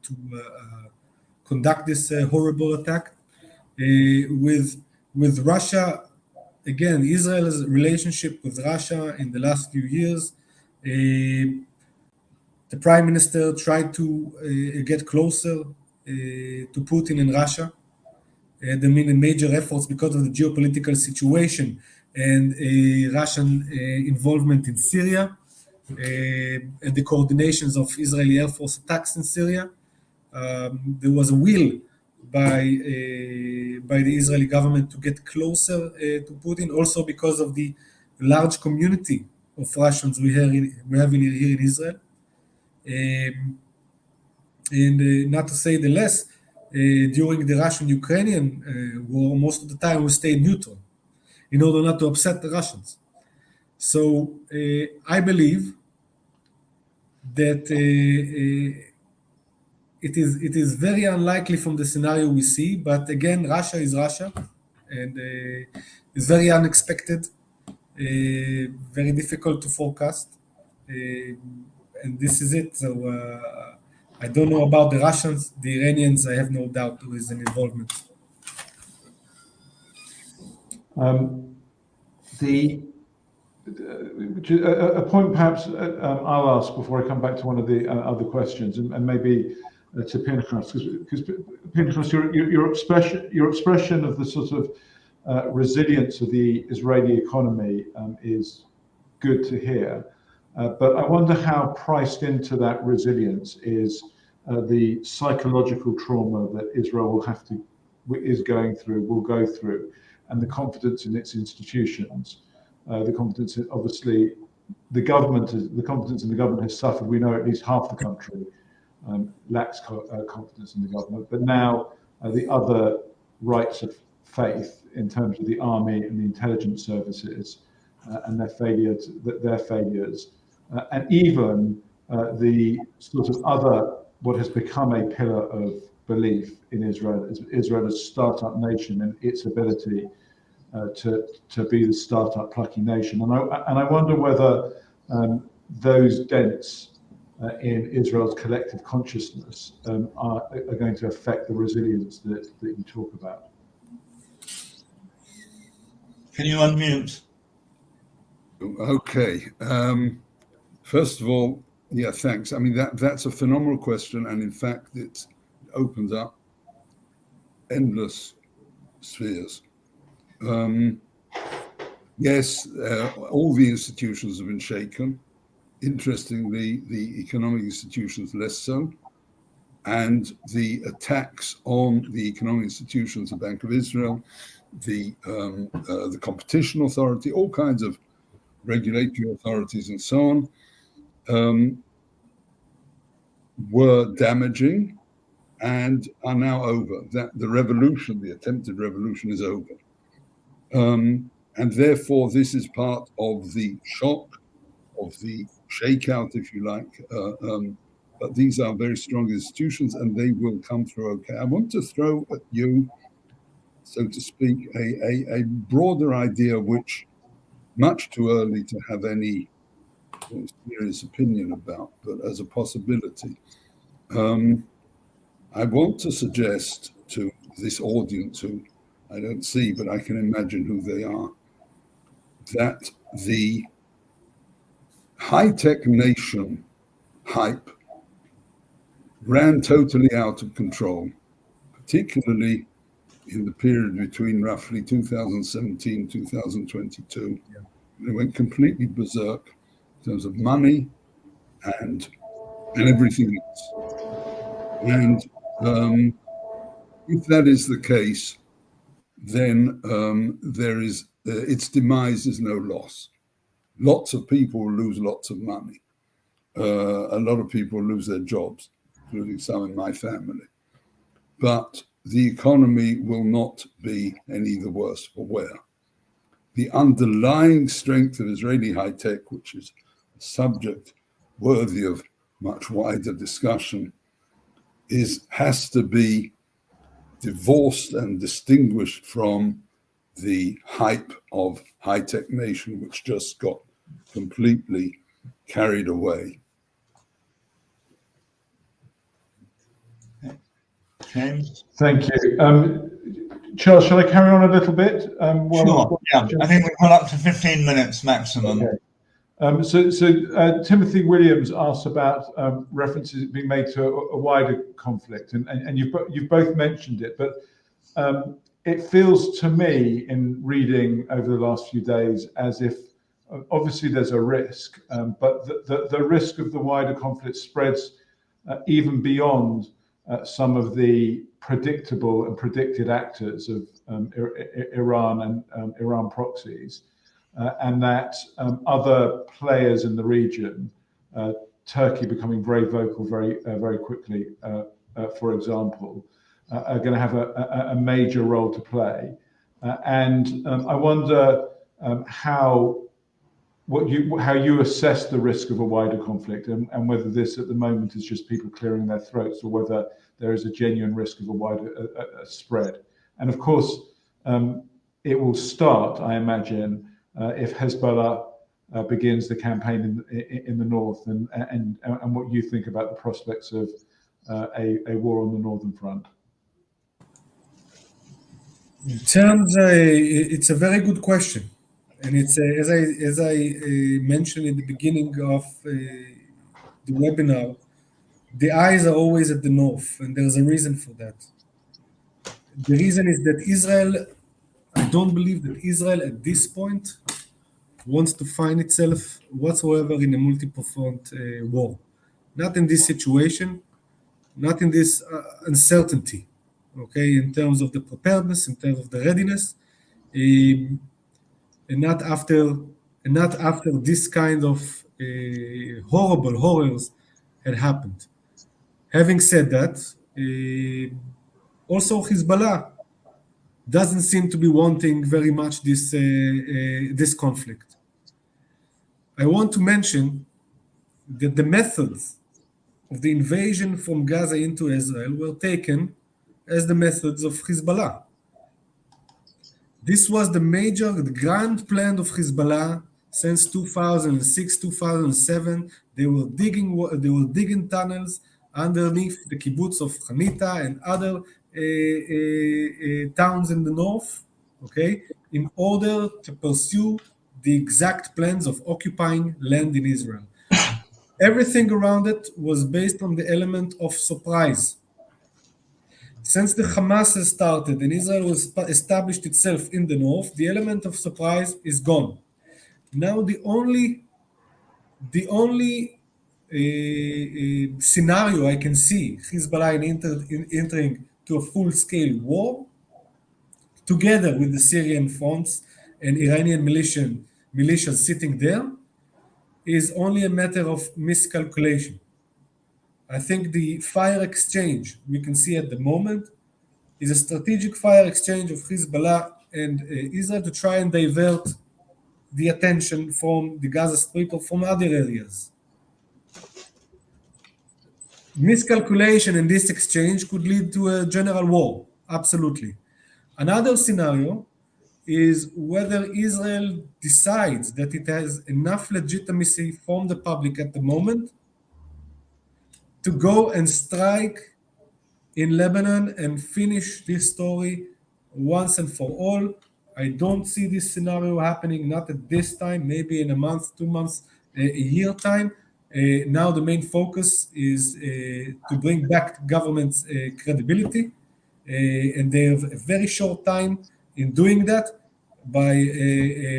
conduct this horrible attack. With Russia, again, Israel's relationship with Russia in the last few years, the prime minister tried to get closer to Putin in Russia. There been major efforts because of the geopolitical situation and Russian involvement in Syria, and the coordinations of Israeli Air Force attacks in Syria. There was a will by the Israeli government to get closer to Putin, also because of the large community of Russians we have here in Israel. And not to say the less, during the Russian-Ukrainian war, most of the time we stayed neutral in order not to upset the Russians. So I believe that it is very unlikely from the scenario we see, but again, Russia is Russia, and it's very unexpected, very difficult to forecast, and this is it. So I don't know about the Russians. The Iranians, I have no doubt there is an involvement.
A point perhaps I'll ask before I come back to one of the other questions, and maybe to Pinchas, because Pinchas, your expression of the sort of resilience of the Israeli economy is good to hear, but I wonder how priced into that resilience is the psychological trauma that Israel will go through, and the confidence in its institutions. The confidence, obviously, the confidence in the government has suffered. We know at least half the country lacks confidence in the government. But now the other rights of faith in terms of the army and the intelligence services and their failures, and even the sort of other, what has become a pillar of belief in Israel, is Israel as a startup nation and its ability to be the startup plucky nation, and I wonder whether those dents in Israel's collective consciousness are going to affect the resilience that you talk about.
Can you unmute?
Okay. First of all, yeah, thanks. I mean, that's a phenomenal question, and in fact, it opens up endless spheres. Yes, all the institutions have been shaken. Interestingly, the economic institutions less so, and the attacks on the economic institutions, the Bank of Israel, the competition authority, all kinds of regulatory authorities, and so on, were damaging and are now over. That the revolution, the attempted revolution, is over. And therefore, this is part of the shock, of the shakeout, if you like. But these are very strong institutions, and they will come through okay. I want to throw at you, so to speak, a broader idea, which much too early to have any serious opinion about, but as a possibility. I want to suggest to this audience, who I don't see, but I can imagine who they are, that the high-tech nation hype ran totally out of control, particularly in the period between roughly 2017 2022. Yeah. It went completely berserk in terms of money and everything else. And if that is the case, then there is its demise is no loss. Lots of people will lose lots of money. A lot of people will lose their jobs, including some in my family. But the economy will not be any the worse for wear. The underlying strength of Israeli high tech, which is a subject worthy of much wider discussion, has to be divorced and distinguished from the hype of high-tech nation, which just got completely carried away.
James?
Thank you. Charles, shall I carry on a little bit?
Sure, yeah. I think we've got up to 15 minutes maximum.
Okay. Timothy Williams asked about references being made to a wider conflict, and you've both mentioned it, but it feels to me in reading over the last few days as if obviously there's a risk, but the risk of the wider conflict spreads even beyond some of the predictable and predicted actors of Iran and Iran proxies. And that other players in the region, Turkey becoming very vocal very quickly, for example, are going to have a major role to play. And I wonder how you assess the risk of a wider conflict, and whether this at the moment is just people clearing their throats, or whether there is a genuine risk of a wider spread. And of course, it will start, I imagine, if Hezbollah begins the campaign in the north, and what you think about the prospects of a war on the northern front.
In terms, it's a very good question, and it's as I mentioned in the beginning of the webinar, the eyes are always at the north, and there's a reason for that. The reason is that Israel, I don't believe that Israel at this point wants to find itself whatsoever in a multi-front war. Not in this situation, not in this uncertainty, okay, in terms of the preparedness, in terms of the readiness, and not after this kind of horrible horrors had happened. Having said that, also Hezbollah doesn't seem to be wanting very much this conflict. I want to mention that the methods of the invasion from Gaza into Israel were taken as the methods of Hezbollah. This was the grand plan of Hezbollah since 2006, 2007. They were digging tunnels underneath the kibbutz of Hanita and other towns in the north, okay, in order to pursue the exact plans of occupying land in Israel. Everything around it was based on the element of surprise. Since the Hamas has started and Israel has established itself in the north, the element of surprise is gone. Now the only scenario I can see Hezbollah entering to a full-scale war, together with the Syrian fronts and Iranian militias sitting there, is only a matter of miscalculation. I think the fire exchange we can see at the moment is a strategic fire exchange of Hezbollah and Israel to try and divert the attention from the Gaza Strip or from other areas. Miscalculation in this exchange could lead to a general war, absolutely. Another scenario is whether Israel decides that it has enough legitimacy from the public at the moment to go and strike in Lebanon and finish this story once and for all. I don't see this scenario happening, not at this time, maybe in a month, 2 months, a year time. Now the main focus is to bring back government's credibility, and they have a very short time in doing that by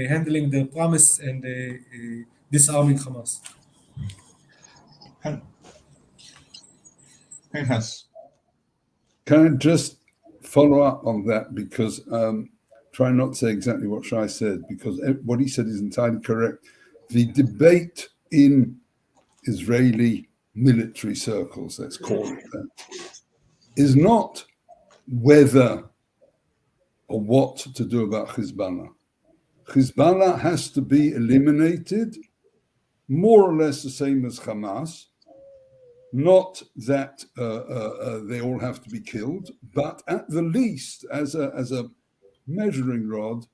handling the promise and disarming Hamas.
Pinchas.
Can I just follow up on that, because try not to say exactly what Shay said, because what he said is entirely correct. The debate in Israeli military circles, let's call it that, is not whether or what to do about Hezbollah. Hezbollah has to be eliminated, more or less the same as Hamas, Not that they all have to be killed, but at the least, as a measuring rod,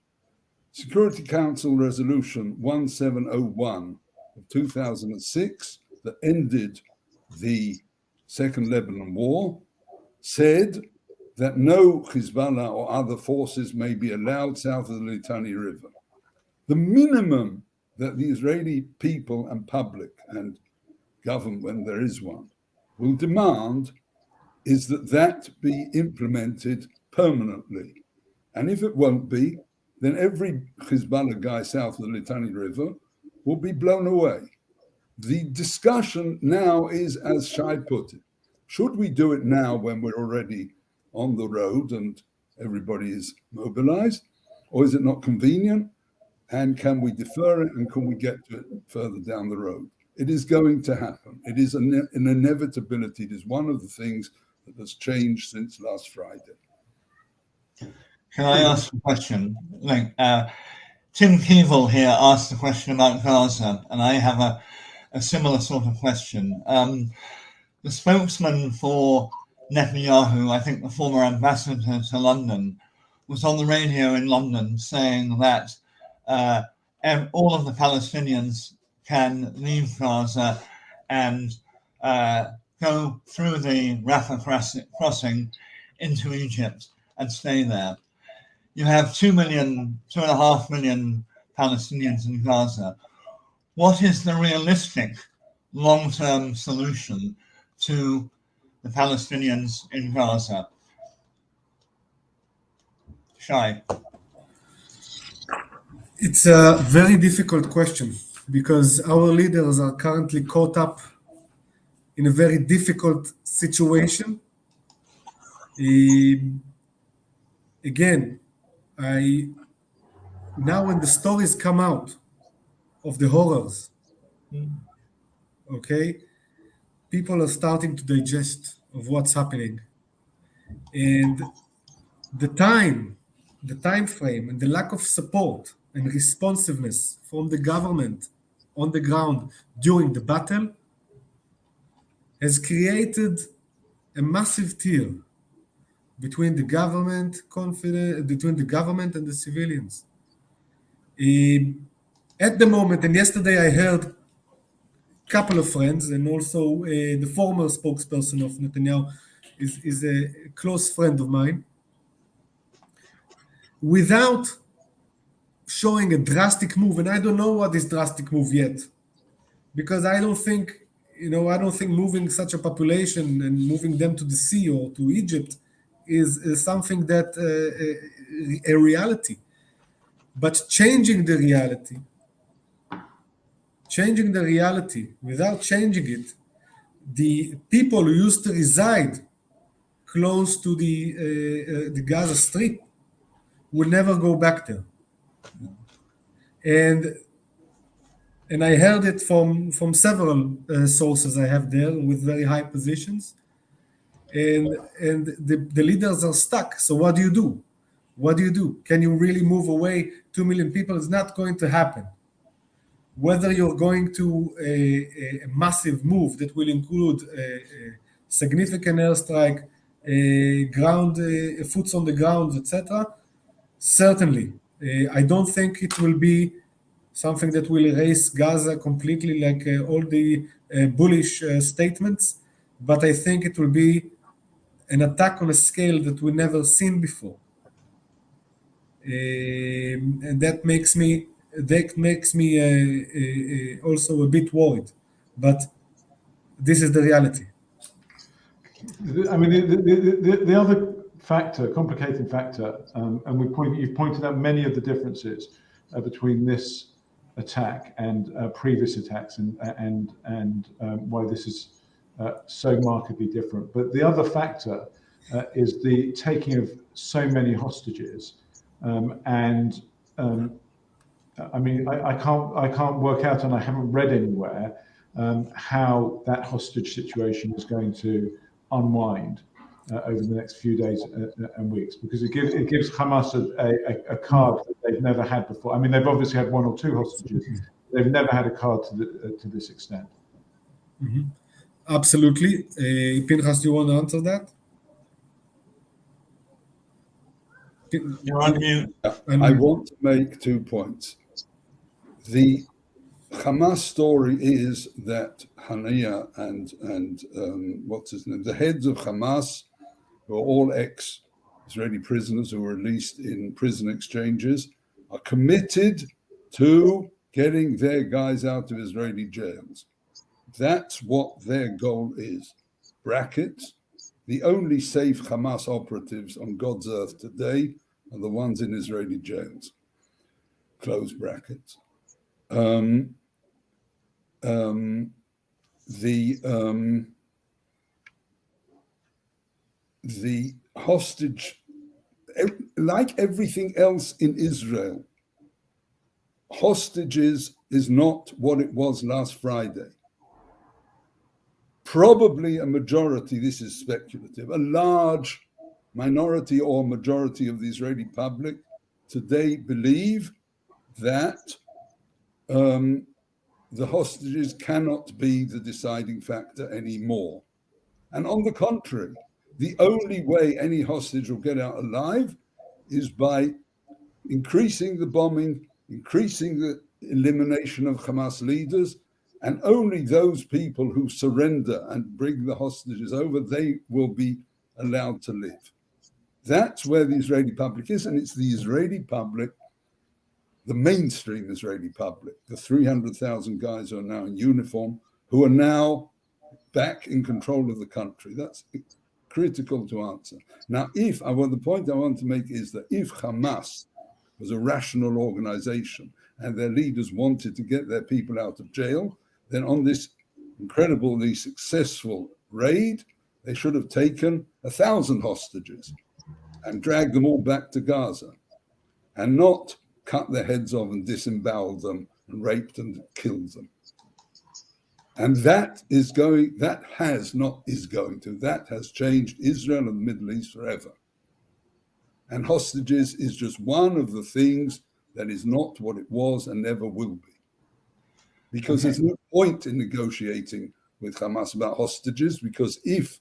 Security Council Resolution 1701 of 2006 that ended the Second Lebanon War said that no Hezbollah or other forces may be allowed south of the Litani River. The minimum that the Israeli people and public and government, when there is one, will demand is that that be implemented permanently. And if it won't be, then every Hezbollah guy south of the Litani River will be blown away. The discussion now is, as Shay put it, should we do it now when we're already on the road and everybody is mobilized, or is it not convenient? And can we defer it, and can we get to it further down the road? It is going to happen. It is an inevitability. It is one of the things that has changed since last Friday.
Can I ask a question? Tim Keevil here asked a question about Gaza, and I have a similar sort of question. The spokesman for Netanyahu, I think the former ambassador to London, was on the radio in London saying that all of the Palestinians can leave Gaza and go through the Rafah crossing into Egypt and stay there. You have 2.5 million Palestinians in Gaza. What is the realistic long-term solution to the Palestinians in Gaza? Shay.
It's a very difficult question because our leaders are currently caught up in a very difficult situation. Again, now when the stories come out of the horrors, okay, people are starting to digest of what's happening, and the time frame and the lack of support and responsiveness from the government on the ground during the battle has created a massive tear between the government and the civilians. At the moment, and yesterday I heard a couple of friends, and also the former spokesperson of Netanyahu is a close friend of mine, without showing a drastic move, and I don't know what is drastic move yet, because I don't think moving such a population and moving them to the sea or to Egypt is something that a reality. But changing the reality without changing it, the people who used to reside close to the Gaza Strip will never go back there. And I heard it from several sources I have there with very high positions, and the leaders are stuck. So what do you do? What do you do? Can you really move away 2 million people? It's not going to happen. Whether you're going to a massive move that will include a significant airstrike, ground foots on the ground, etc. Certainly, I don't think it will be something that will erase Gaza completely, like all the bullish statements. But I think it will be an attack on a scale that we've never seen before, and that makes me also a bit worried. But this is the reality.
I mean, the other factor, complicating factor, and you've pointed out many of the differences between this attack and previous attacks, and why this is so markedly different. But the other factor is the taking of so many hostages, and I mean, I can't work out, and I haven't read anywhere how that hostage situation is going to unwind over the next few days and weeks, because it gives Hamas a card that they've never had before. I mean, they've obviously had one or two hostages. They've never had a card to this extent.
Mm-hmm. Absolutely. Pinchas, do you want to answer that?
You're on mute.
I want to make 2 points. The Hamas story is that Haniyeh and what's his name, the heads of Hamas, who are all ex-Israeli prisoners who were released in prison exchanges, are committed to getting their guys out of Israeli jails. That's what their goal is. Brackets. The only safe Hamas operatives on God's earth today are the ones in Israeli jails. Close brackets. The hostage, like everything else in Israel, hostages is not what it was last Friday. Probably a majority, this is speculative, a large minority or majority of the Israeli public today believe that the hostages cannot be the deciding factor anymore. And on the contrary, the only way any hostage will get out alive is by increasing the bombing, increasing the elimination of Hamas leaders, and only those people who surrender and bring the hostages over, they will be allowed to live. That's where the Israeli public is, and it's the Israeli public, the mainstream Israeli public, the 300,000 guys who are now in uniform, who are now back in control of the country. That's critical to answer. Now, the point I want to make is that if Hamas was a rational organization and their leaders wanted to get their people out of jail, then on this incredibly successful raid, they should have taken 1,000 hostages and dragged them all back to Gaza and not cut their heads off and disemboweled them and raped and killed them. And that has changed Israel and the Middle East forever. And hostages is just one of the things that is not what it was and never will be. Because there's no point in negotiating with Hamas about hostages, because if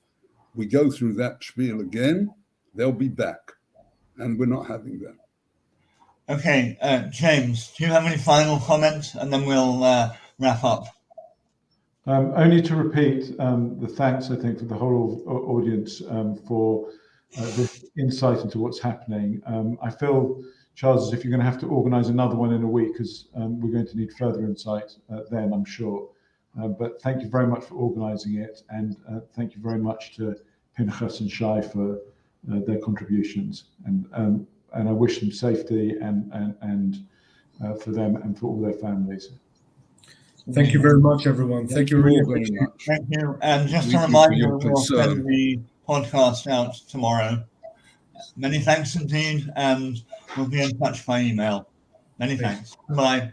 we go through that spiel again, they'll be back. And we're not having that.
Okay, James, do you have any final comments? And then we'll wrap up.
Only to repeat the thanks, I think, for the whole audience for this insight into what's happening. I feel, Charles, as if you're going to have to organise another one in a week, because we're going to need further insight then, I'm sure. But thank you very much for organising it, and thank you very much to Pinchas and Shay for their contributions. And I wish them safety and for them and for all their families.
Thank you very much, everyone. Thank you really
very much.
Thank you. And just
Thank
a
you for
reminder,
your
we'll
concern.
send the podcast out tomorrow. Many thanks indeed, and we'll be in touch by email. Many thanks. Bye.